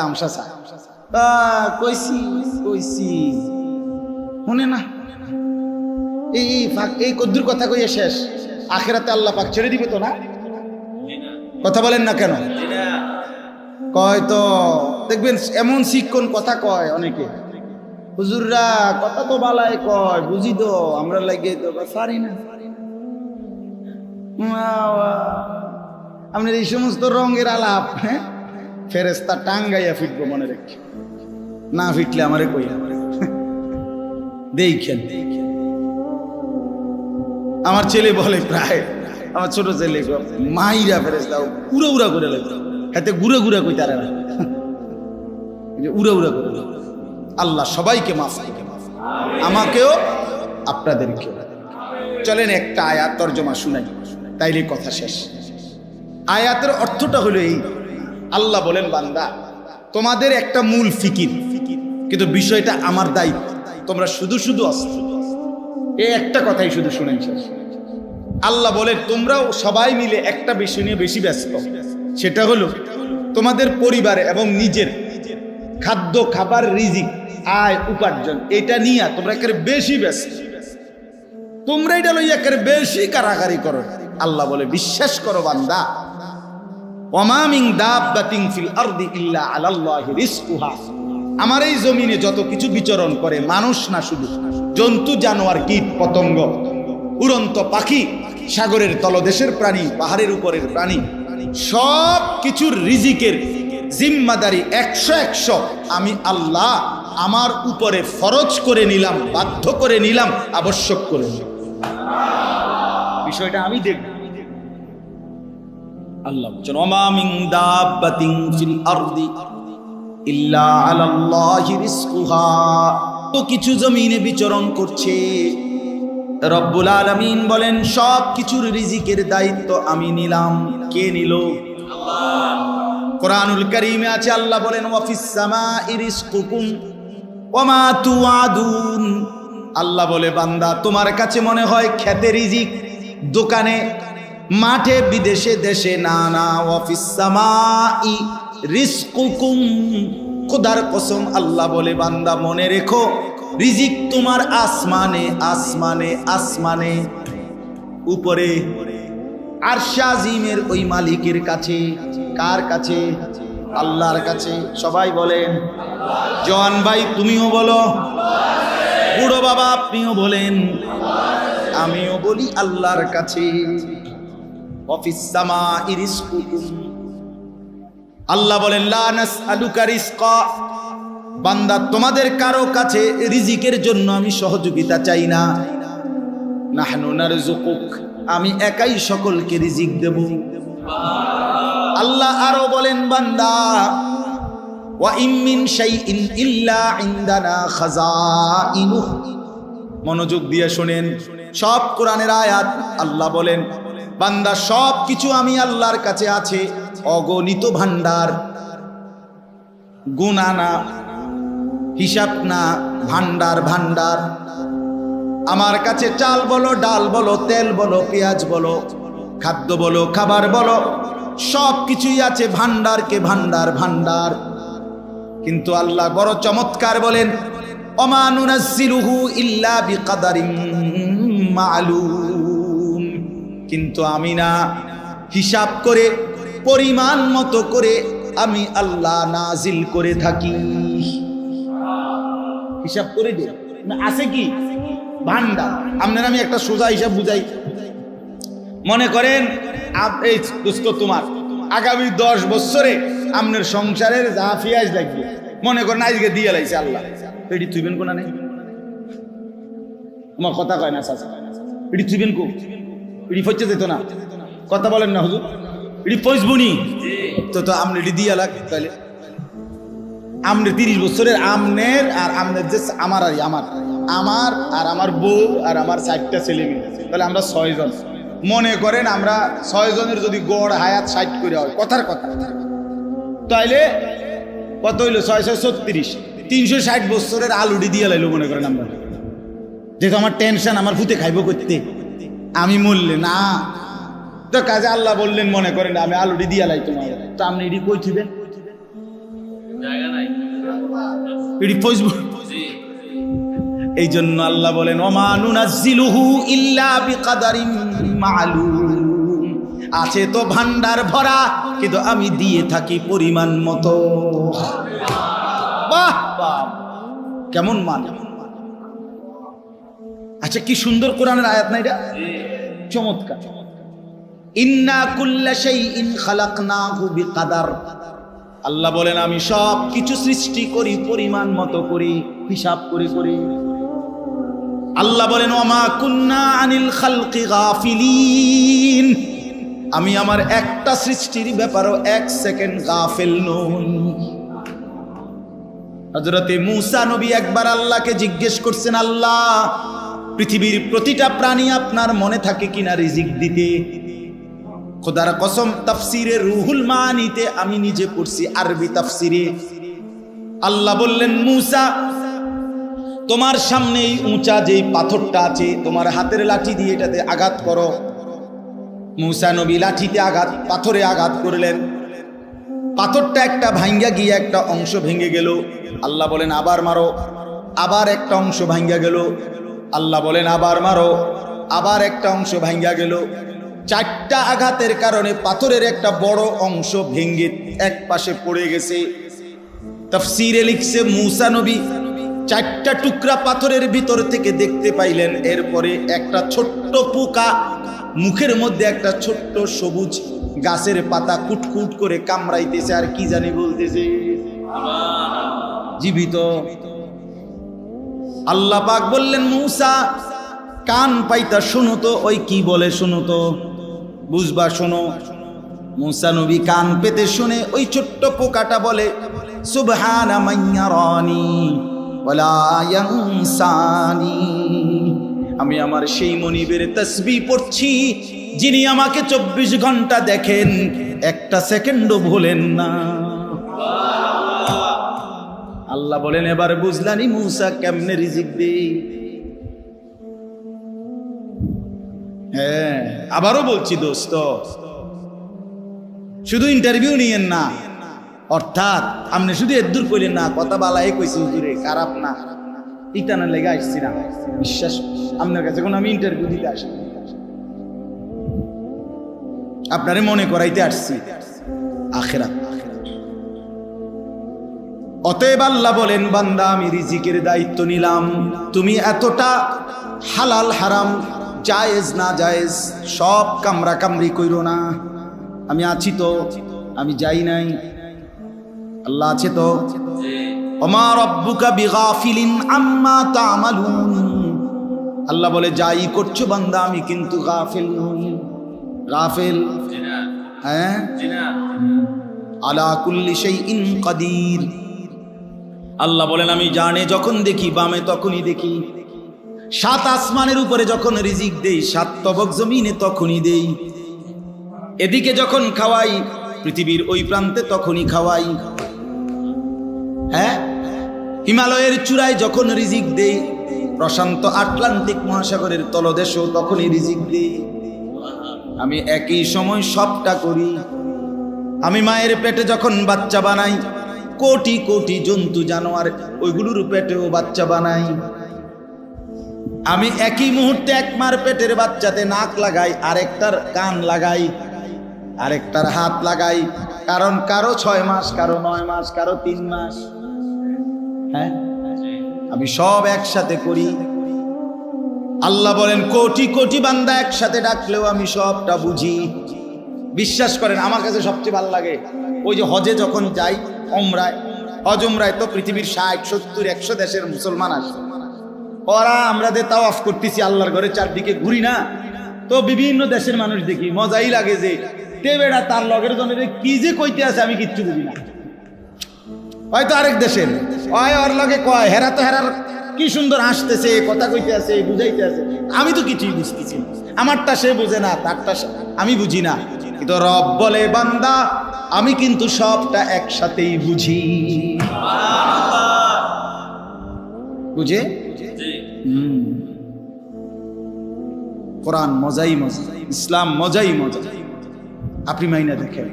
তামসা চায়। কইছি কইছি শুনে না, এই কদ্দুর কথা কইয়ে শেষ। আখেরাতে আল্লাহ পাক ছেড়ে দিবে তো না? কথা বলেন না কেন? কয় তো দেখবেন এমন শিক্ষণ কথা কয় অনেকে, হুজুররা কথা তো বালাই কয়, বুঝি তো আমরা লাগে তো পারি না। আপনার এই সমস্ত রঙের আলাপ, হ্যাঁ, ফেরেস্তা টাঙ্গাইয়া ফিটবো মনে রেখে, না ফিটলে আমারে কইয়া দেখেন। আমার ছেলে বলে, প্রায় আমার ছোট ছেলে মাইরা ফেরেস্তা উড়া উড়া করে লাগে, হাতে ঘুরে ঘুরে কই তারা উড়া উড়া করে। আল্লাহ সবাইকে মাফ করে, আমাকেও আপনাদেরকেও। চলেন একটা আয়াত তর্জমা শুনাই, তাইলে কথা শেষ। আয়াতের অর্থটা হলো এই, আল্লাহ বলেন বান্দা তোমাদের একটা মূল ফিকির, কিন্তু বিষয়টা আমার দায়িত্ব, তোমরা শুধু শুধু আসছো, এই একটা কথাই শুধু শুনেন শেষ। আল্লাহ বলেন তোমরাও সবাই মিলে একটা বিষয় নিয়ে বেশি ব্যস্ত, সেটা হলো তোমাদের পরিবারে এবং নিজের খাদ্য খাবার রিজিক আয় উপার্জন, এটা নিয়ে তোমরা একেবারে বেশি ব্যস্ত, তোমরা এটা লইয়া একেবারে বেশি কারাকারি করো। আল্লাহ বলে বিশ্বাস করো বান্দা, ওমা মিন দাব্বাতিন ফিল আরদি ইল্লা আলাল্লাহি রিজকুহা, আমার এই জমিনে যত কিছু বিচরণ করে, মানুষ না শুধু, জন্তু জানোয়ার কীট পতঙ্গ, উড়ন্ত পাখি, সাগরের তলদেশের প্রাণী, পাহাড়ের উপরের প্রাণী, সব কিছুর রিজিকের জিম্মাদারি 100 আমি আল্লাহ আমার উপরে ফরজ করে নিলাম, বাধ্য করে নিলাম, আবশ্যক করে নিলাম। বিষয়টা আমি দেখব। আল্লাহ বলেন ওমা মিন দাব্বাতিন ফিল আরদি ইল্লা আলাল্লাহি রিজকুহা, তো কিছু জমিনে বিচরণ করছে, রব্বুল আলামিন বলেন সব কিছুর রিজিকের দায়িত্ব আমি নিলাম। কে নিল? আল্লাহ। কোরআনুল কারীমে আছে, আল্লাহ বলেন ওয়াফিস সামাই রিজকুকুম ওমা তুআদুন, আল্লাহ বলে বান্দা তোমার কাছে মনে হয় খেতে রিজিক, দোকানে, মাঠে, বিদেশে, দেশে, না না, ওয়াফিস সামাই রিজকুকুম, খোদার কসম আল্লাহ বলে বান্দা মনে রেখো রিজিক তোমার আসমানে আসমানে আসমানে, উপরে আরশে আজিমের ওই মালিকের কাছে। কার কাছে? আল্লাহর কাছে। সবাই বলেন জওয়ান ভাই তুমিও বলো, বুড়ো বাবা আপনিও বলেন, আমিও বলি আল্লাহর কাছে। ওয়াফিস সামাই রিজকুকুম, আল্লাহ বলেন লা নাসআলুকা রিজকা, বান্দা তোমাদের কারো কাছে রিজিকের জন্য আমি সহযোগিতা চাই না, নাহনু নারযুকুক, আমি একাই সকলকে রিজিক দেব। আল্লাহ আরো বলেন বান্দা ওয়া ইম মিন শাইইন ইল্লা ইনদানা খাযাইনুহু, মনোযোগ দিয়ে শুনেন, সব কোরআনের আয়াত। আল্লাহ বলেন বান্দা সব কিছু আমি আল্লাহর কাছে আছে, অগণিত ভান্ডার, গুণা না, হিসাব না, ভান্ডার ভান্ডার। আমার কাছে চাল বলো, ডাল বলো, তেল বলো, পেঁয়াজ বলো, খাদ্য বলো, খাবার বলো, সব কিছুই আছে, ভান্ডারকে ভান্ডার ভান্ডার। কিন্তু আল্লাহ বড় চমৎকার বলেন ওমা নুনাজ্জিলুহু ইল্লা বিকাদারিন মা'লুম, কিন্তু আমি না, হিসাব করে পরিমাণ মতো করে আমি আল্লাহ নাজিল করে থাকি। হিসাব করে দে আছে কি ভান্ডার। আপনার আমি একটা সোজা হিসাব বুঝাই, মনে করেন এই দোস্ত তোমার আগামী 10 বছরে আপনার সংসারের যা পেঁয়াজ লাগবে, মনে করেন আজকে দিয়ে লাইছে আল্লাহ, এটি তুইবেন কোনা নেই? আমার কথা কয় না চাচা, এটি তুইবেন কো? এটি ফচ্ছে যেত না, কথা বলেন না হুজুর, এটি ফসবুনি তো তো আপনি এটি দিয়ে লাগ, তাহলে আমনের 30 বছরের আমনের আর আমনের যে আমার আর আমার আমার আর আমার বউ আর আমার 4টা ছেলে মেয়ে, তাহলে আমরা 6 জন। মনে করেন আমরা 6 জনের যদি গড় হায়াত 60 করে হয়, কথার কথা, তাইলে কত হইলো? 6 6 36, 360 বছরের আলুডি দিয়ে লাইলো মনে করেন আমরা। যেহেতু আমার টেনশন, আমার ভূতে খাইব করতে, আমি মরলে না তো কাজে আল্লাহ বললেন মনে করেন আমি আলুডি দিয়ে লাই তোমার, তো আপনি এটি কই থিবেন? এটি ফেসবুক। এই জন্য আল্লাহ বলেন ওমা নুনাজ্জিলুহু ইল্লা বিকাদারিন মা'লুম। আছে তো ভান্ডার ভরা, কিন্তু আমি দিয়ে থাকি পরিমাণ মতো। বাহ বাহ, কেমন মান! আচ্ছা, কি সুন্দর কোরআনের আয়াত না এটা? চমৎকার। ইন্না কুল্লা শাইইন খালাকনাহু বিকাদার। আল্লাহ বলেন আমি সব কিছু সৃষ্টি করি পরিমাণ মতো করি, হিসাব করে করে। আল্লাহ বলেন ওমা কুন্না আনিল খালকি গাফিলিন। আমি আমার একটা সৃষ্টির ব্যাপারও এক সেকেন্ড গাফেল নই। হযরতে মূসা নবী একবার আল্লাহকে জিজ্ঞেস করছেন, আল্লাহ পৃথিবীর প্রতিটা প্রাণী আপনার মনে থাকে কিনা রিজিক দিতে? খোদার কসম, তাফসিরে রুহুল মানিতে আমি নিজে পড়ছি, আরবি তাফসিরে। আল্লাহ বললেন মূসা, তোমার সামনে এই উঁচা যেই পাথরটা আছে, তোমার হাতের লাঠি দিয়ে এটাতে আঘাত করো। মূসা নবী লাঠিতে আঘাত, পাথরে আঘাত করলেন। পাথরটা একটা ভাঙ্গা গিয়ে একটা অংশ ভেঙে গেল। আল্লাহ বলেন আবার মারো। আবার একটা অংশ ভাঙ্গা গেল। আল্লাহ বলেন আবার মারো। আবার একটা অংশ ভাঙ্গা গেল। চারটা আঘাতের কারণে পাথরের একটা বড় অংশ ভেঙে এক পাশে পড়ে গেছে। তাফসীরে লিখছে মূসা নবী চারটা টুকরা পাথরের ভিতর থেকে দেখতে পাইলেন। এরপরে একটা ছোট্ট পোকা মুখের মধ্যে একটা ছোট্ট সবুজ গাছের পাতা কুটকুট করে কামড়াইতেছে, আর কি জানি বলতেছে, জীবিত। আল্লাহ পাক বললেন মূসা কান পাইতা শোনো তো, ওই কি বলে শোনো তো, বুঝবা শোনো। মূসা নবী কান পেতে শুনে ওই ছোট্ট পোকাটা বলে সুবহানা মান ইয়ারানি ওয়ালা ইয়ানসানি। আমি আমার সেই মনিবের তাসবিহ পড়ছি যিনি আমাকে 24 ঘন্টা দেখেন, একটা সেকেন্ডও ভুলেন না। আল্লাহ বলেন এবার বুঝলানি মূসা কেমনে রিজিক দেই। হ্যাঁ, আবারও বলছি দোস্ত, শুধু ইন্টারভিউ নিয়েন না, অর্থাৎ আপনি শুধু এদুর কইলেন না, কথা বালাই কইছি হুজুরে, খারাপ না, ইটানা লেগে আসছি না। বিশ্বাস আপনার কাছে কোনো আমি ইন্টারভিউ দিতে আসি, আপনারে মনে করাইতে আসছি আখিরাত। অতএব আল্লাহ বলেন বান্দা আমি রিজিকের দায়িত্ব নিলাম, তুমি এতটা হালাল হারাম জায়েজ না জায়েজ সব কামরা কামরি কইরো না। আমি আছি তো, আমি যাই নাই, আল্লাহ আছে তো। ওমা রাব্বুকা বিগাফিলিন আম্মা তা'মালুন। আল্লাহ বলে যাই করছো বান্দা আমি কিন্তু গাফিল নই। গাফিল? হ্যাঁ, আলা কুল্লি শাইইন কাদির। আল্লাহ বলেন আমি জানে যখন দেখি বামে তখনই দেখি, 7 আসমানের উপরে যখন রিজিক দেই, 7 তবক জমিনে তখনই দেই, এদিকে যখন খাওয়াই পৃথিবীর ওই প্রান্তে তখনই খাওয়াই। হ্যাঁ, হিমালয়ের চূড়ায় যখন রিজিক দেই, প্রশান্ত আটলান্টিক মহাসাগরের তলদেশেও তখনই রিজিক দেই। আমি একই সময় সবটা করি। আমি মায়ের পেটে যখন বাচ্চা বানাই, কোটি কোটি জন্তু জানোয়ার ওইগুলোর পেটেও বাচ্চা বানাই। আমি একই মুহূর্তে এক মার পেটের বাচ্চাতে নাক লাগাই, আরেকটার কান লাগাই, আরেকটার হাত লাগাই, কারণ কারো 6 মাস, কারো 9 মাস, কারো 3 মাস। হ্যাঁ, আমি সব একসাথে করি। আল্লাহ বলেন কোটি কোটি বান্দা একসাথে ডাকলেও আমি সবটা বুঝি। বিশ্বাস করেন আমার কাছে সবচেয়ে ভালো লাগে ওই যে হজে যখন যাই, ওমরায়, হজ ওমরায় তো পৃথিবীর 60, 70, 100 দেশের মুসলমান আসে। ওরা আমরা যে তাওয়াফ করতেছি আল্লাহর ঘরে চারদিকে ঘুরি না, তো বিভিন্ন দেশের মানুষ দেখি, মজাই লাগে যে তে বেড়া তার লগের জন্য কি যে কইতে আছে আমি কিচ্ছু বুঝি না। হয়তো আরেক দেশের ওর লগে কয়, হেরা তো হেরার কি সুন্দর হাসতেছে, কথা কইতে আছে, বুঝাইতে আছে, আমি তো কিছুই বুঝতেছি না। আমারটা সে বুঝে না, তারটা আমি বুঝি না, কিন্তু রব বলে বান্দা আমি কিন্তু সবটা একসাথেই বুঝি। বুঝে? কোরআন মজাই মজা, ইসলাম মজাই মজা। আপনি মাইনা দেখেন।